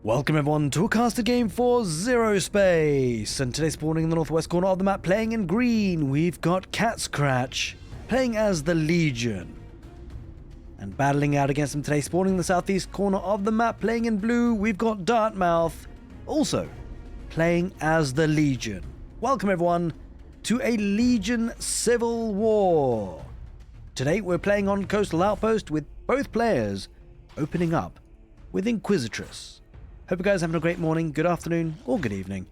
Welcome everyone to a casted game for Zerospace, and today spawning in the northwest corner of the map playing in green, we've got Cat Scratch playing as the Legion. And battling out against him today spawning in the southeast corner of the map playing in blue, we've got Dartmouth also playing as the Legion. Welcome everyone to a Legion Civil War. Today we're playing on Coastal Outpost with both players opening up with Inquisitress. Hope you guys are having a great morning, good afternoon, or good evening.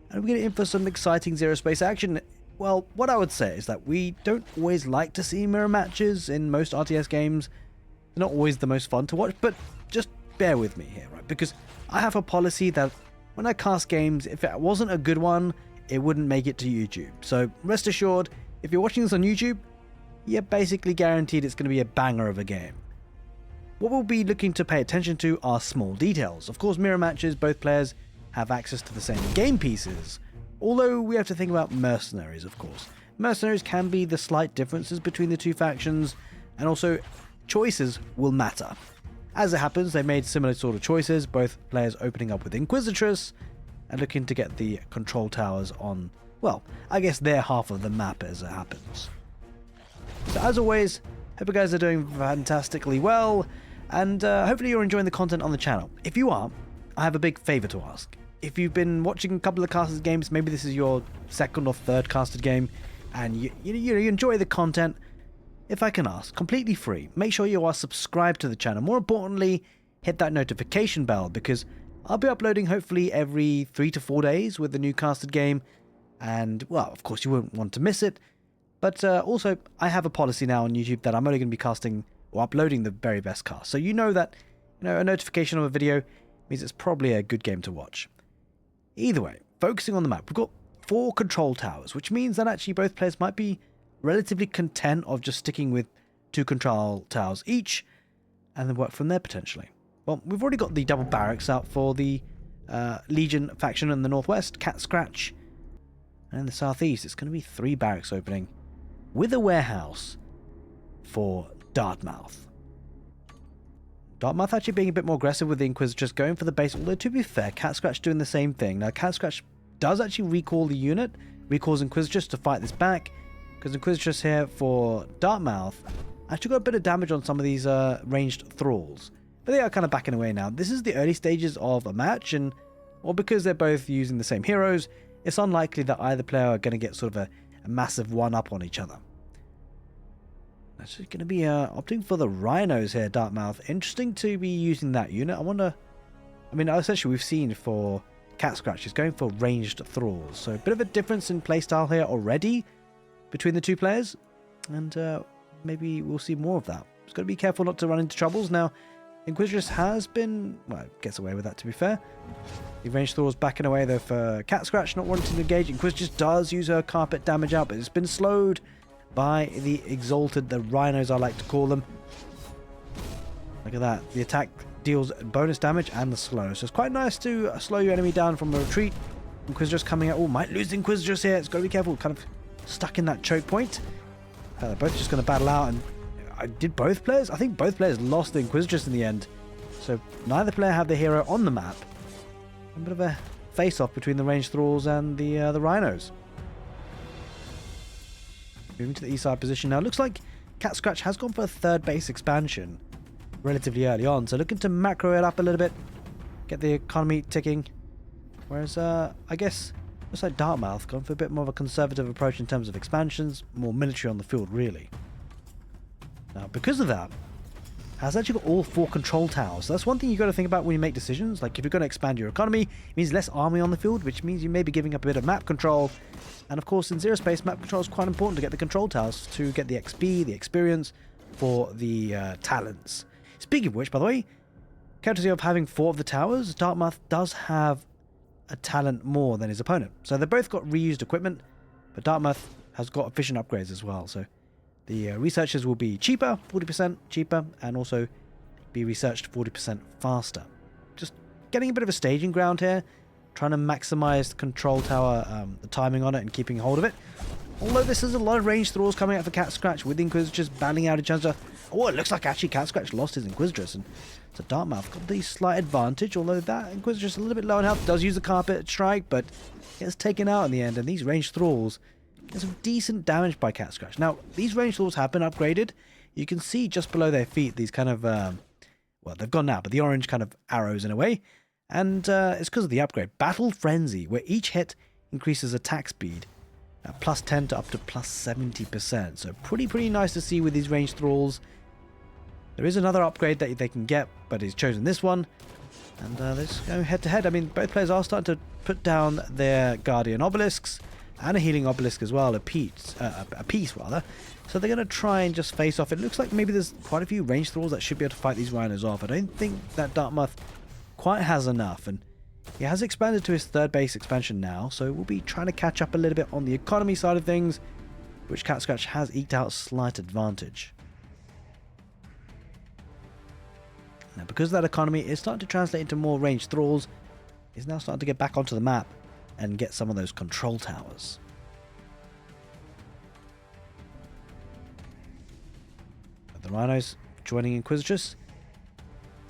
And we're getting in for some exciting Zerospace action. Well, what I would say is that we don't always like to see mirror matches in most RTS games. They're not always the most fun to watch, but just bear with me here, right? Because I have a policy that when I cast games, if it wasn't a good one, it wouldn't make it to YouTube. So rest assured, if you're watching this on YouTube, you're basically guaranteed it's going to be a banger of a game. What we'll be looking to pay attention to are small details. Of course, mirror matches, both players have access to the same game pieces, although we have to think about mercenaries, of course. Mercenaries can be the slight differences between the two factions, and also choices will matter. As it happens, they made similar sort of choices, both players opening up with Inquisitress and looking to get the control towers on, well, I guess their half of the map as it happens. So as always, hope you guys are doing fantastically well, and hopefully you're enjoying the content on the channel. If you are, I have a big favor to ask. If you've been watching a couple of casted games, maybe this is your second or third casted game, and you enjoy the content, if I can ask, completely free, make sure you are subscribed to the channel. More importantly, hit that notification bell, because I'll be uploading hopefully every 3 to 4 days with the new casted game, and, well, of course you won't want to miss it. But also, I have a policy now on YouTube that I'm only going to be casting or uploading the very best cast. So you know that, a notification of a video means it's probably a good game to watch. Either way, focusing on the map, we've got 4 control towers, which means that actually both players might be relatively content of just sticking with 2 control towers each, and then work from there potentially. Well, we've already got the double barracks out for the Legion faction in the northwest, Cat Scratch, and in the southeast, it's going to be 3 barracks opening, with a warehouse for Dartmouth. Dartmouth actually being a bit more aggressive with the Inquisitress, going for the base, although to be fair, Cat Scratch doing the same thing. Now, Cat Scratch does actually recall the unit, recalls Inquisitress to fight this back, because Inquisitress here for Dartmouth actually got a bit of damage on some of these ranged thralls. But they are kind of backing away now. This is the early stages of a match, and well, because they're both using the same heroes, it's unlikely that either player are going to get sort of a massive one-up on each other. Actually going to be opting for the Rhinos here, Dartmouth. Interesting to be using that unit. I wonder, essentially we've seen for Cat Scratch is going for ranged thralls. So a bit of a difference in playstyle here already between the two players. And maybe we'll see more of that. Just got to be careful not to run into troubles. Now, Inquisitress has been, well, gets away with that to be fair. The ranged thralls backing away though for Cat Scratch, not wanting to engage. Inquisitress does use her carpet damage out, but it's been slowed by the Exalted, the Rhinos I like to call them. Look at that. The attack deals bonus damage and the slow. So it's quite nice to slow your enemy down from a retreat. Inquisitress coming out. Oh, might lose the Inquisitress here. It's got to be careful. Kind of stuck in that choke point. They're both just going to battle out. And did both players? I think both players lost the Inquisitress in the end. So neither player have the hero on the map. A bit of a face-off between the ranged thralls and the Rhinos. Moving to the east side position now. Looks like Cat Scratch has gone for a 3rd base expansion relatively early on. So looking to macro it up a little bit. Get the economy ticking. Whereas, I guess, looks like Dartmouth gone for a bit more of a conservative approach in terms of expansions. More military on the field, really. Now, because of that, has actually got all 4 control towers. So that's one thing you got to think about when you make decisions. Like, if you're going to expand your economy, it means less army on the field, which means you may be giving up a bit of map control. And of course, in Zerospace, map control is quite important to get the control towers, to get the XP, the experience for the talents. Speaking of which, by the way, courtesy of having 4 of the towers, Dartmouth does have a talent more than his opponent. So they've both got reused equipment, but Dartmouth has got efficient upgrades as well. So the researchers will be cheaper, 40% cheaper, and also be researched 40% faster. Just getting a bit of a staging ground here, trying to maximize the control tower, the timing on it, and keeping hold of it. Although this is a lot of range thralls coming out for Cat Scratch with the Inquisitors battling out each other. Oh, it looks like actually Cat Scratch lost his Inquisitors, and so Dartmouth got the slight advantage, although that Inquisitor's a little bit low on health, does use a carpet strike, but gets taken out in the end, and these range thralls get some decent damage by Cat Scratch. Now, these range thralls have been upgraded. You can see just below their feet these kind of, well, they've gone now, but the orange kind of arrows in a way, and it's because of the upgrade. Battle Frenzy, where each hit increases attack speed. Plus 10 to up to plus 70%. So pretty nice to see with these ranged thralls. There is another upgrade that they can get, but he's chosen this one. And let's go head to head. I mean, both players are starting to put down their Guardian Obelisks and a Healing Obelisk as well, a piece rather. So they're going to try and just face off. It looks like maybe there's quite a few ranged thralls that should be able to fight these rhinos off. I don't think that Dartmouth quite has enough, and he has expanded to his third base expansion now, so we'll be trying to catch up a little bit on the economy side of things, which Cat Scratch has eked out a slight advantage. Now, because that economy is starting to translate into more ranged thralls, he's now starting to get back onto the map and get some of those control towers. The rhinos joining Inquisitors.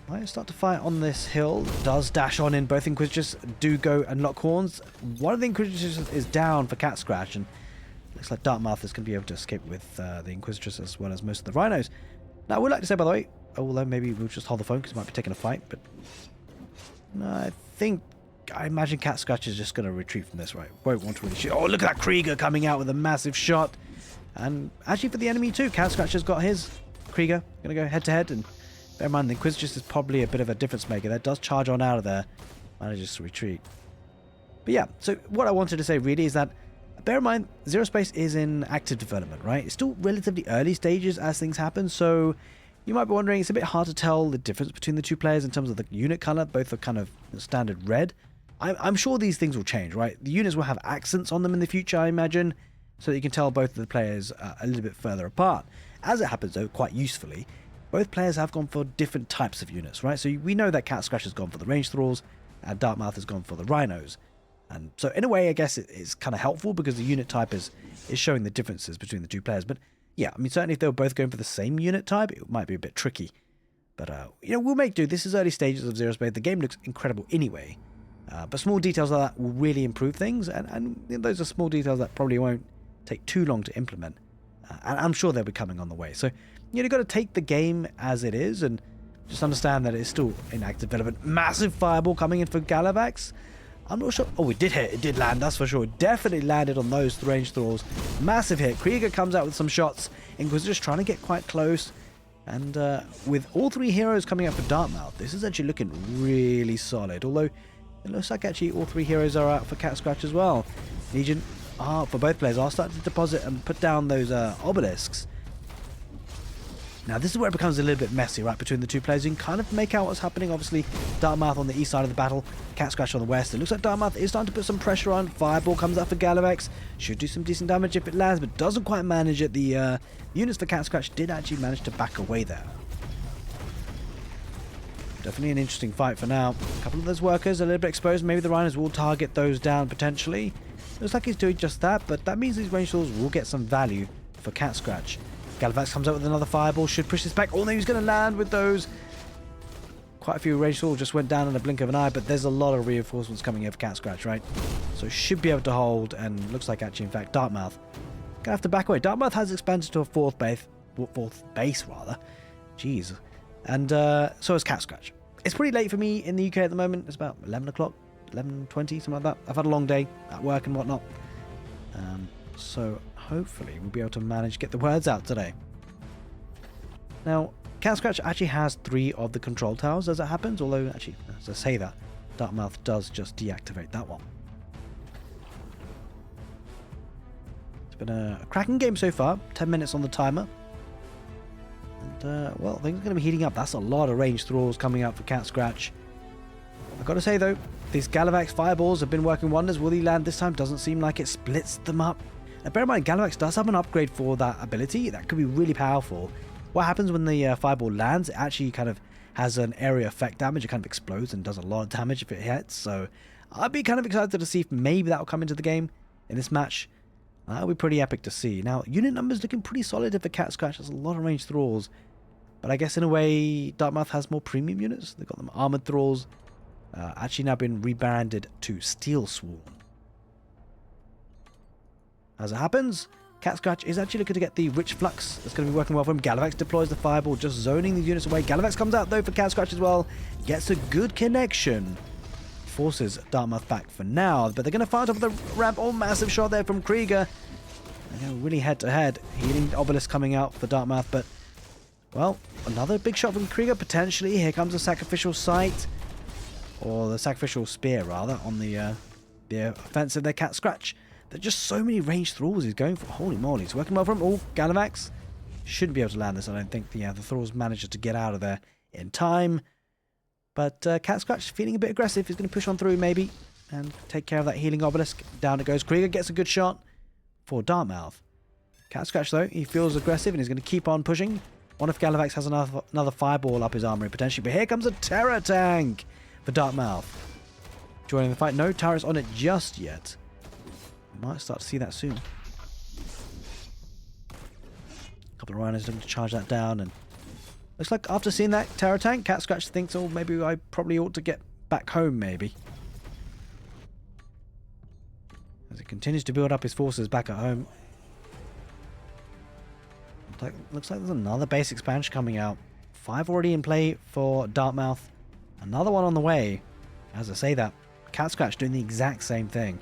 Might start to fight on this hill. Does dash on in. Both Inquisitors do go and lock horns. One of the Inquisitors is down for Cat Scratch, and looks like Dartmouth is going to be able to escape with the Inquisitors as well as most of the rhinos. Now, I would like to say, by the way, although maybe we'll just hold the phone because we might be taking a fight, but I imagine Cat Scratch is just going to retreat from this, right? Won't want to really shoot. Oh, look at that Krieger coming out with a massive shot. And actually for the enemy too, Cat Scratch has got his Krieger. Going to go head to head, and bear in mind, the Inquisitors is probably a bit of a difference maker. That does charge on out of there. Manages to retreat. But yeah, so what I wanted to say really is that, bear in mind, Zerospace is in active development, right? It's still relatively early stages as things happen, so you might be wondering, it's a bit hard to tell the difference between the two players in terms of the unit color. Both are kind of standard red. I'm sure these things will change, right? The units will have accents on them in the future, I imagine, so that you can tell both of the players a little bit further apart. As it happens, though, quite usefully, both players have gone for different types of units, right? So we know that Cat Scratch has gone for the range thralls, and Dartmouth has gone for the rhinos. And so in a way, I guess it's kind of helpful because the unit type is showing the differences between the two players. But yeah, I mean, certainly if they were both going for the same unit type, it might be a bit tricky. But, you know, we'll make do. This is early stages of Zerospace. The game looks incredible anyway. But small details like that will really improve things. And those are small details that probably won't take too long to implement. And I'm sure they'll be coming on the way. So, you've got to take the game as it is and just understand that it's still in active development. Massive fireball coming in for Galavax. I'm not sure. Oh, it did hit. It did land, that's for sure. It definitely landed on those range thralls. Massive hit. Krieger comes out with some shots. Inquisitor's trying to get quite close. And with all three heroes coming out for Dartmouth, this is actually looking really solid. Although, it looks like actually all three heroes are out for Cat Scratch as well. Legion, for both players, are starting to deposit and put down those obelisks. Now, this is where it becomes a little bit messy, right, between the two players. You can kind of make out what's happening. Obviously, Dartmouth on the east side of the battle, Cat Scratch on the west. It looks like Dartmouth is starting to put some pressure on. Fireball comes out for Galavax. Should do some decent damage if it lands, but doesn't quite manage it. The units for Cat Scratch did actually manage to back away there. Definitely an interesting fight for now. A couple of those workers are a little bit exposed. Maybe the rhinos will target those down potentially. Looks like he's doing just that, but that means these range tools will get some value for Cat Scratch. Galavax comes out with another fireball, should push this back. Oh no, he's going to land with those. Quite a few range tools just went down in a blink of an eye, but there's a lot of reinforcements coming in for Cat Scratch, right? So should be able to hold, and looks like actually, in fact, Dartmouth gonna have to back away. Dartmouth has expanded to a fourth base rather. Jeez. And so has Cat Scratch. It's pretty late for me in the UK at the moment. It's about 11 o'clock, 11:20, something like that. I've had a long day at work and whatnot. So hopefully we'll be able to manage to get the words out today. Now, Cat Scratch actually has 3 of the control towers as it happens, although actually, as I say that, Dartmouth does just deactivate that one. It's been a cracking game so far, 10 minutes on the timer. And, well, things are going to be heating up. That's a lot of range thralls coming out for Cat Scratch. I've got to say, though, these Galavax fireballs have been working wonders. Will he land this time? Doesn't seem like it. Splits them up. Now, bear in mind, Galavax does have an upgrade for that ability. That could be really powerful. What happens when the fireball lands? It actually kind of has an area effect damage. It kind of explodes and does a lot of damage if it hits. So I'd be kind of excited to see if maybe that will come into the game in this match. That would be pretty epic to see. Now, unit numbers looking pretty solid if the Cat Scratch has a lot of ranged thralls. But I guess in a way, Dartmouth has more premium units. They've got them armored thralls. Actually now been rebranded to Steel Swarm. As it happens, Cat Scratch is actually looking to get the Rich Flux. That's going to be working well for him. Gallavax deploys the Fireball, just zoning the units away. Gallavax comes out though for Cat Scratch as well. Gets a good connection. Forces Dartmouth back for now. But they're going to fire off the ramp. Oh, massive shot there from Krieger. They're going really head to head. Healing Obelisk coming out for Dartmouth. But, well, another big shot from Krieger potentially. Here comes the Sacrificial Sight. Or the Sacrificial Spear, rather, on the offensive there. Cat Scratch. There's just so many ranged thralls he's going for. Holy moly, it's working well for him. Oh, Gallavax. Shouldn't be able to land this, I don't think. The thralls managed to get out of there in time. But Cat Scratch feeling a bit aggressive. He's going to push on through, maybe, and take care of that healing obelisk. Down it goes. Krieger gets a good shot for Dartmouth. Cat Scratch, though, he feels aggressive, and he's going to keep on pushing. What if Gallavax has another fireball up his armory, potentially? But here comes a Terra tank for Dartmouth. Joining the fight. No turrets on it just yet. Might start to see that soon. A couple of rhinos looking to charge that down, and looks like after seeing that Terra tank, Cat Scratch thinks, oh, maybe I probably ought to get back home, maybe. As he continues to build up his forces back at home. Looks like there's another base expansion coming out. 5 already in play for Dartmouth. Another one on the way. As I say that, Cat Scratch doing the exact same thing.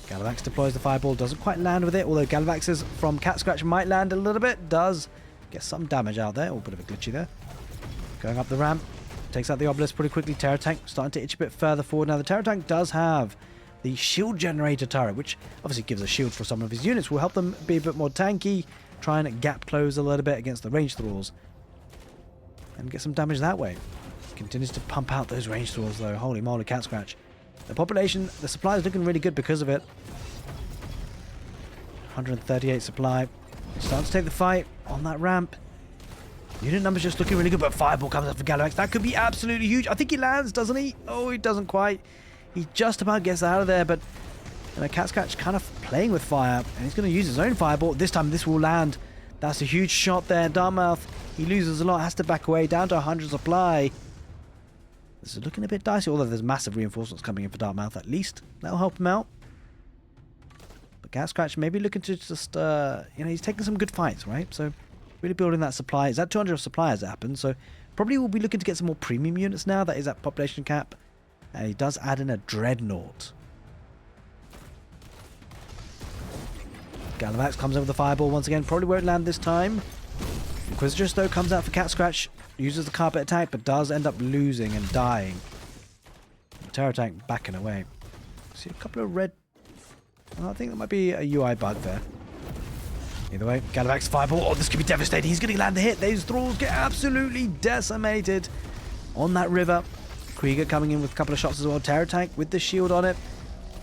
Gallavax deploys the fireball, doesn't quite land with it, although Gallavax's from Cat Scratch might land a little bit, does get some damage out there, a bit of a glitchy there. Going up the ramp, takes out the obelisk pretty quickly. Terra tank starting to itch a bit further forward. Now the Terra tank does have the shield generator turret, which obviously gives a shield for some of his units, will help them be a bit more tanky, try and gap close a little bit against the ranged thralls, and get some damage that way. Continues to pump out those ranged thralls though, holy moly, Cat Scratch. The population, the supply is looking really good because of it. 138 supply. Starting to take the fight on that ramp. Unit numbers just looking really good, but fireball comes out for Gallavax. That could be absolutely huge. I think he lands, doesn't he? Oh, he doesn't quite. He just about gets out of there, but Cat Scratch kind of playing with fire, and he's going to use his own fireball. This time this will land. That's a huge shot there. Dartmouth, he loses a lot, has to back away, down to 100 supply. This is looking a bit dicey, although there's massive reinforcements coming in for Dartmouth at least. That'll help him out. But Cat Scratch maybe looking to just, he's taking some good fights, right? So really building that supply. Is that 200 of supply as it happens? So probably will be looking to get some more premium units now. That is at population cap. And he does add in a Dreadnought. Gallavax comes in with the fireball once again. Probably won't land this time. Inquisitress, though, comes out for Cat Scratch. Uses the carpet attack, but does end up losing and dying. The Terra tank backing away. See a couple of red... I think that might be a UI bug there. Either way, Gallavax fireball. Oh, this could be devastating. He's going to land the hit. Those thralls get absolutely decimated on that river. Krieger coming in with a couple of shots as well. Terra tank with the shield on it.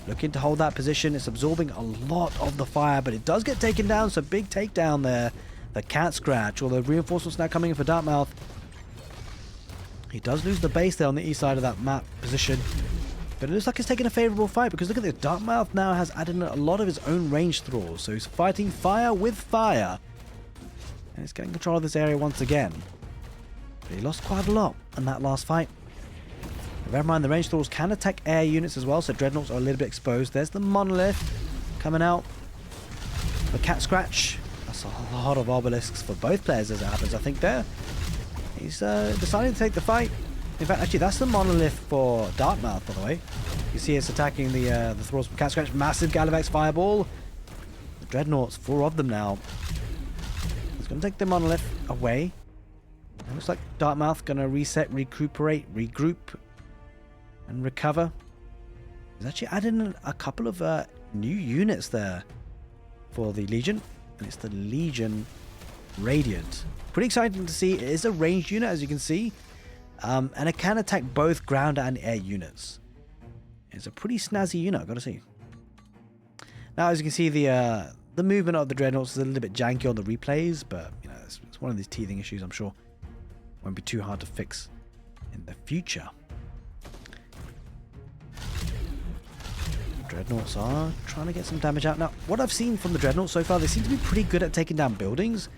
Looking to hold that position. It's absorbing a lot of the fire, but it does get taken down. So big takedown there. The Cat Scratch. Although reinforcements now coming in for Dartmouth. He does lose the base there on the east side of that map position. But it looks like he's taking a favourable fight, because look at this. Dartmouth now has added a lot of his own ranged thralls. So he's fighting fire with fire. And he's getting control of this area once again. But he lost quite a lot in that last fight. Bear in mind, the ranged thralls can attack air units as well, so Dreadnoughts are a little bit exposed. There's the Monolith coming out. The Cat Scratch. That's a lot of obelisks for both players as it happens, I think, there. He's deciding to take the fight. In fact, actually, that's the Monolith for Dartmouth, by the way. You see it's attacking the thralls from Cat Scratch. Massive Gallavax fireball. The Dreadnoughts, 4 of them now. He's going to take the Monolith away. It looks like Dartmouth going to reset, recuperate, regroup, and recover. He's actually adding a couple of new units there for the Legion. And it's the Legion Radiant. Pretty exciting to see. It is a ranged unit, as you can see. And it can attack both ground and air units. It's a pretty snazzy unit, I've got to see. Now, as you can see, the movement of the Dreadnoughts is a little bit janky on the replays, but it's one of these teething issues, I'm sure. Won't be too hard to fix in the future. Dreadnoughts are trying to get some damage out. Now, what I've seen from the Dreadnoughts so far, they seem to be pretty good at taking down buildings.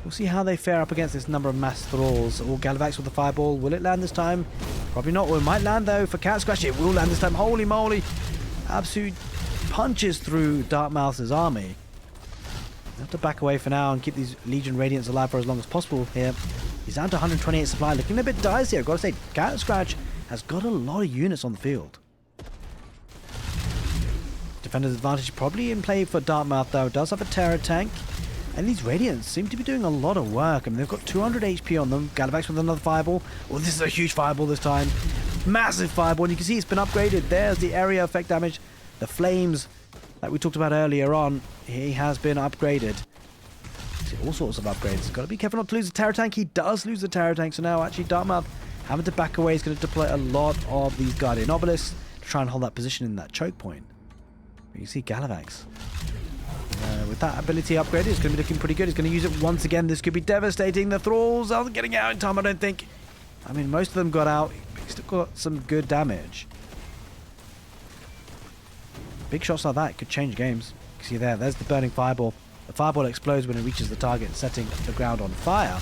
We'll see how they fare up against this number of mass thralls. Or Galavax with the fireball. Will it land this time? Probably not. Well, it might land though for Cat Scratch. It will land this time. Holy moly. Absolute punches through Dartmouth's army. They have to back away for now and keep these Legion Radiants alive for as long as possible here. He's down to 128 supply. Looking a bit dicey. I've got to say, Cat Scratch has got a lot of units on the field. Defender's advantage probably in play for Dartmouth though. Does have a Terra tank. And these Radiants seem to be doing a lot of work. I mean, they've got 200 HP on them. Galavax with another fireball. Oh, this is a huge fireball this time. Massive fireball. And you can see it's been upgraded. There's the area effect damage. The flames that we talked about earlier on. He has been upgraded. See, all sorts of upgrades. Got to be careful not to lose the Terra tank. He does lose the Terra tank. So now actually Dartmouth having to back away. He's going to deploy a lot of these Guardian Obelisks to try and hold that position in that choke point. But you see Galavax. With that ability upgraded, it's going to be looking pretty good. He's going to use it once again. This could be devastating. The thralls aren't getting out in time, I don't think. I mean, most of them got out. But he's still got some good damage. Big shots like that could change games. You can see there's the burning fireball. The fireball explodes when it reaches the target, setting the ground on fire.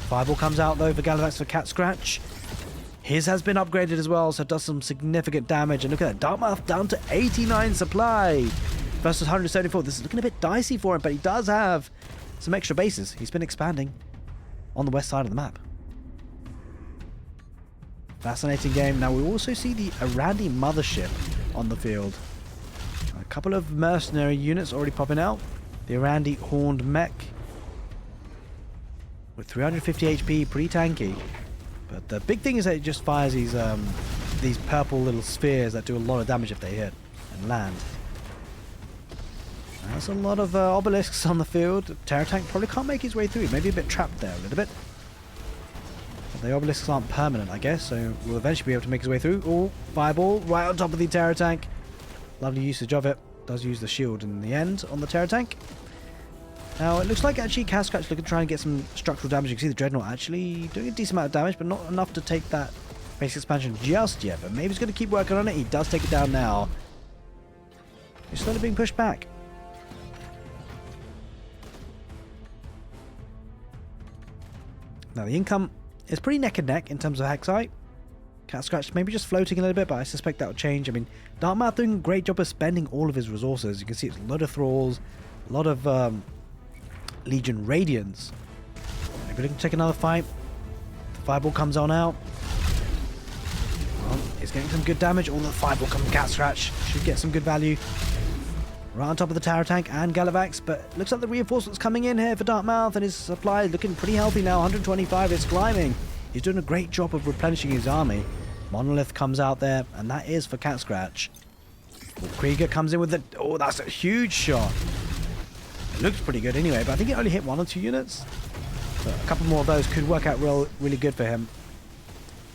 Fireball comes out though for Galavax for Cat Scratch. His has been upgraded as well, so it does some significant damage. And look at that, Dartmouth down to 89 supply. Versus 174. This is looking a bit dicey for him, but he does have some extra bases. He's been expanding on the west side of the map. Fascinating game. Now we also see the Arandi mothership on the field. A couple of mercenary units already popping out. The Arandi horned mech with 350 HP, pretty tanky. But the big thing is that it just fires these purple little spheres that do a lot of damage if they hit and land. There's a lot of obelisks on the field. Terra tank probably can't make his way through. Maybe a bit trapped there a little bit. But the obelisks aren't permanent, I guess, so we'll eventually be able to make his way through. Oh, fireball right on top of the Terra tank. Lovely usage of it. Does use the shield in the end on the Terra tank. Now, it looks like actually Cat Scratch looking to try and get some structural damage. You can see the Dreadnought actually doing a decent amount of damage, but not enough to take that base expansion just yet. But maybe he's going to keep working on it. He does take it down now. He's slowly being pushed back. Now the income is pretty neck and neck in terms of Hexite. Cat Scratch maybe just floating a little bit, but I suspect that will change. I mean, Dartmouth doing a great job of spending all of his resources. You can see it's a lot of thralls, a lot of Legion Radiants. Maybe looking to take another fight. The fireball comes on out. Well, it's getting some good damage. All the fireball coming from Cat Scratch should get some good value. Right on top of the Terra tank and Galavax, but looks like the reinforcements coming in here for Dartmouth, and his supply is looking pretty healthy now. 125, it's climbing. He's doing a great job of replenishing his army. Monolith comes out there, and that is for Cat Scratch. Well, Krieger comes in with the... Oh, that's a huge shot. It looks pretty good anyway, but I think it only hit 1 or 2 units. But a couple more of those could work out really good for him.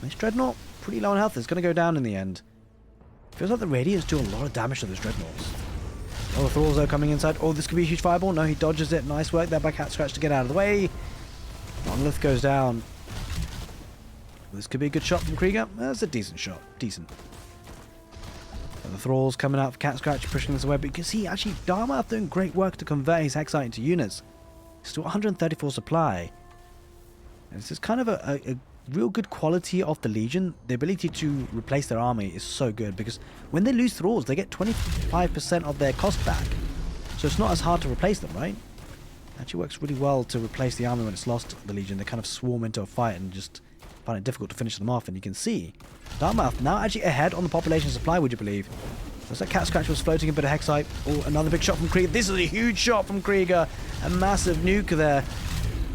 This Dreadnought, pretty low on health. It's going to go down in the end. Feels like the Radiants do a lot of damage to those Dreadnoughts. Oh, the thralls though coming inside. Oh, this could be a huge fireball. No, he dodges it. Nice work there by Cat Scratch to get out of the way. Monolith goes down. This could be a good shot from Krieger. That's a decent shot. Decent. And the thralls coming out for Cat Scratch, pushing this away. But you can see, actually, Dartmouth doing great work to convert his Hexite into units. Still 134 supply. And this is kind of a real good quality of the Legion. The ability to replace their army is so good, because when they lose thralls, they get 25% of their cost back. So it's not as hard to replace them, right? It actually works really well to replace the army when it's lost the Legion. They kind of swarm into a fight and just find it difficult to finish them off. And you can see Dartmouth now actually ahead on the population supply, would you believe? Looks like Cat Scratch was floating a bit of Hexite. Oh, another big shot from Krieger. This is a huge shot from Krieger. A massive nuke there.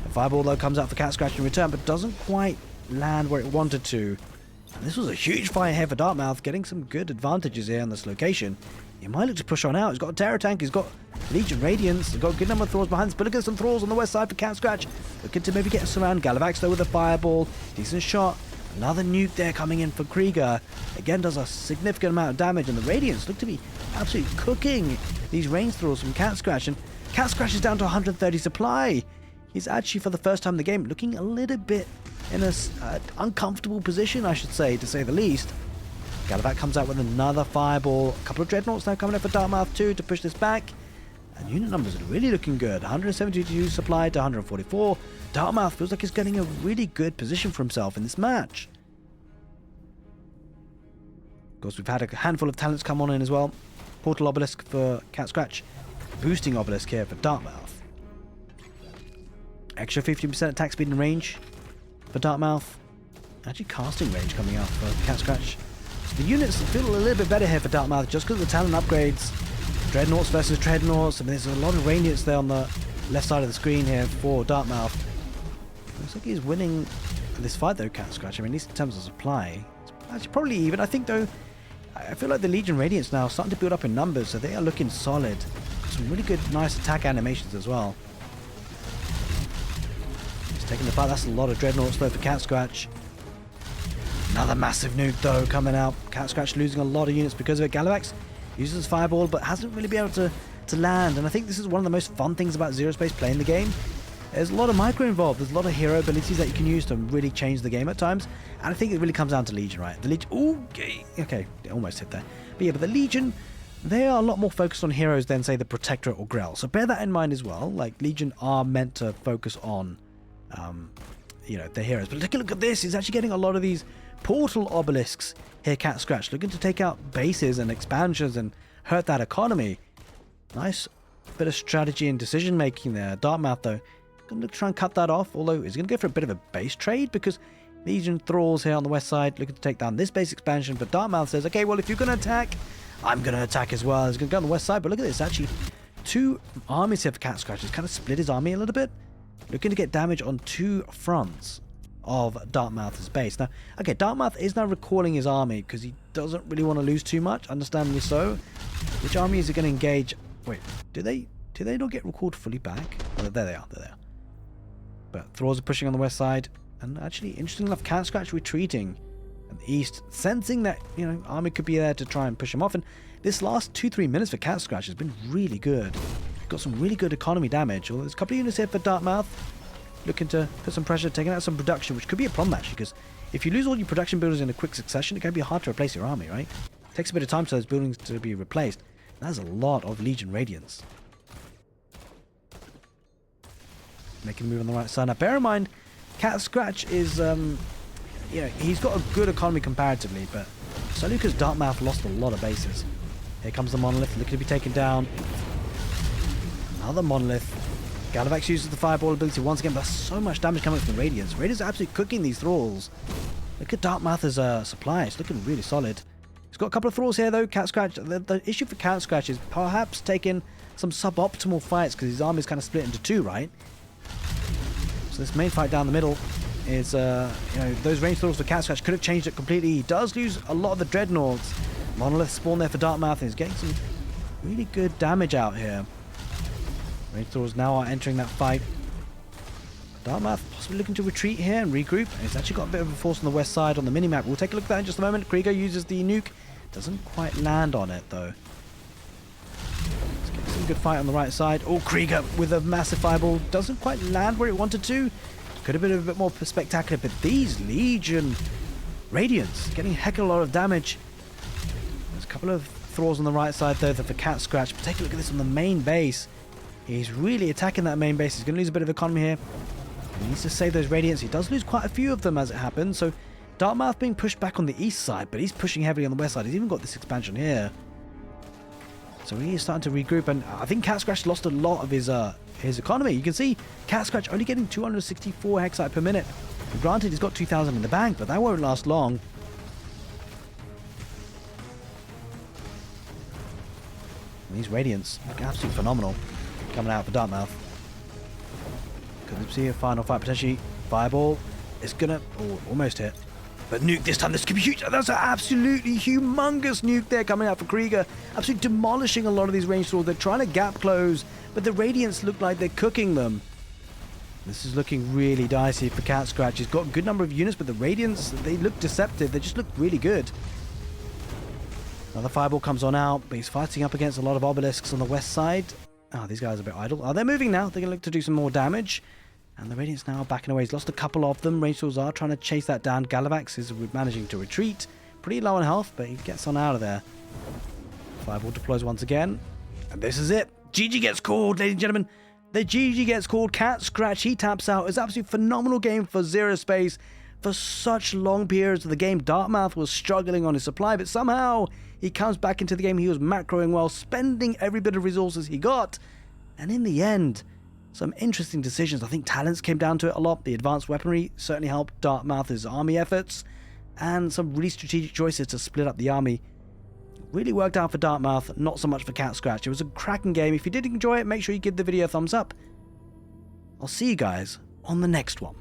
The fireball though comes out for Cat Scratch in return, but doesn't quite land where it wanted to. And this was a huge fight here for Dartmouth, getting some good advantages here on this location. He might look to push on out. He's got a Terra tank, he's got Legion Radiance, he's got a good number of thralls behind us, but look at some thralls on the west side for Cat Scratch. Looking to maybe get us around. Galavax though with a fireball. Decent shot. Another nuke there coming in for Krieger. Again does a significant amount of damage, and the Radiants look to be absolutely cooking these range thralls from Cat Scratch. And Cat Scratch is down to 130 supply. He's actually, for the first time in the game, looking a little bit in a uncomfortable position, I should say, to say the least. Gallivax comes out with another fireball. A couple of dreadnoughts now coming up for Dartmouth too to push this back. And unit numbers are really looking good. 172 supply to 144. Dartmouth feels like he's getting a really good position for himself in this match. Of course, we've had a handful of talents come on in as well. Portal Obelisk for Cat Scratch. Boosting Obelisk here for Dartmouth. Extra 15% attack speed and range for Dartmouth. Actually casting range coming out for Cat Scratch. So the units feel a little bit better here for Dartmouth just because of the talent upgrades. Dreadnoughts versus Dreadnoughts. I mean, there's a lot of radiants there on the left side of the screen here for Dartmouth. Looks like he's winning this fight though, Cat Scratch. I mean, at least in terms of supply. It's actually probably even. I think though, I feel like the Legion Radiants now are starting to build up in numbers, so they are looking solid. Some really good, nice attack animations as well. He's taking the fight. That's a lot of Dreadnoughts though for Cat Scratch. Another massive nuke though coming out. Cat Scratch losing a lot of units because of it. Gallivax uses his fireball but hasn't really been able to land, and I think this is one of the most fun things about Zerospace playing the game. There's a lot of micro involved. There's a lot of hero abilities that you can use to really change the game at times, and I think it really comes down to Legion, right? The Legion, okay, almost hit there. But yeah, but the Legion, they are a lot more focused on heroes than say the Protectorate or Grell, so bear that in mind as well. Like, Legion are meant to focus on you know, the heroes, but look at this. He's actually getting a lot of these portal obelisks here. Cat Scratch looking to take out bases and expansions and hurt that economy. Nice bit of strategy and decision making there. Dartmouth though going to try and cut that off, although he's going to go for a bit of a base trade because Legion Thralls here on the west side looking to take down this base expansion, but Dartmouth says, okay, well, if you're going to attack, I'm going to attack as well. He's going to go on the west side, but look at this, actually two armies here for Cat Scratch. He's kind of split his army a little bit, looking to get damage on two fronts of Dartmouth's base. Now, okay, Dartmouth is now recalling his army because he doesn't really want to lose too much, understandably so. Which army is he going to engage? Wait, do they not get recalled fully back? Oh, there they are, there they are. But Thralls are pushing on the west side, and actually, interesting enough, Cat Scratch retreating in the east, sensing that, you know, army could be there to try and push him off. And this last 2-3 minutes for Cat Scratch has been really good. Got some really good economy damage. Although there's a couple of units here for Dartmouth, looking to put some pressure, taking out some production, which could be a problem actually, because if you lose all your production builders in a quick succession, it can be hard to replace your army, right? It takes a bit of time for those buildings to be replaced. That's a lot of Legion Radiance. Making a move on the right side. Now, bear in mind, Cat Scratch is, you know, he's got a good economy comparatively, but solely because Dartmouth lost a lot of bases. Here comes the Monolith, looking to be taken down. Another Monolith. Gallivax uses the fireball ability once again, but that's so much damage coming from the Radiance. Radiance are absolutely cooking these Thralls. Look at Dartmouth as a supply. It's looking really solid. He's got a couple of Thralls here, though. Cat Scratch, the issue for Cat Scratch is perhaps taking some suboptimal fights because his army is kind of split into two, right? So this main fight down the middle is, you know, those range Thralls for Cat Scratch could have changed it completely. He does lose a lot of the Dreadnoughts. Monolith spawn there for Dartmouth, and he's getting some really good damage out here. Range Thralls now are entering that fight. Dartmouth possibly looking to retreat here and regroup. And he's actually got a bit of a force on the west side on the minimap. We'll take a look at that in just a moment. Krieger uses the nuke. Doesn't quite land on it, though. Let's get some good fight on the right side. Oh, Krieger with a massive fireball. Doesn't quite land where it wanted to. Could have been a bit more spectacular, but these Legion Radiants getting a heck of a lot of damage. There's a couple of Thralls on the right side, though, for Cat Scratch. But take a look at this on the main base. He's really attacking that main base. He's going to lose a bit of economy here. He needs to save those Radiants. He does lose quite a few of them as it happens. So Dartmouth being pushed back on the east side, but he's pushing heavily on the west side. He's even got this expansion here. So he is starting to regroup, and I think Cat Scratch lost a lot of his economy. You can see Cat Scratch only getting 264 hexite per minute. And granted, he's got 2,000 in the bank, but that won't last long. And these Radiants look absolutely phenomenal coming out for Dartmouth. Could we see a final fight potentially? Fireball is gonna almost hit. But nuke this time. This could be huge. That's an absolutely humongous nuke there coming out for Krieger. Absolutely demolishing a lot of these range Thralls. They're trying to gap close, but the Radiants look like they're cooking them. This is looking really dicey for Cat Scratch. He's got a good number of units, but the Radiants, they look deceptive. They just look really good. Another fireball comes on out, but he's fighting up against a lot of obelisks on the west side. Oh, these guys are a bit idle. Oh, they're moving now. They're going to look to do some more damage. And the Radiants now backing away. He's lost a couple of them. Range Thralls are trying to chase that down. Gallivax is managing to retreat. pretty low on health, but he gets on out of there. Fireball deploys once again. And this is it. GG gets called, ladies and gentlemen. The GG gets called. Cat Scratch, he taps out. It's an absolutely phenomenal game for Zerospace. For such long periods of the game, Dartmouth was struggling on his supply, but somehow he comes back into the game. He was macroing well, spending every bit of resources he got. And in the end, some interesting decisions. I think talents came down to it a lot. The advanced weaponry certainly helped Dartmouth's army efforts. And some really strategic choices to split up the army. Really worked out for Dartmouth, not so much for Cat Scratch. It was a cracking game. If you did enjoy it, make sure you give the video a thumbs up. I'll see you guys on the next one.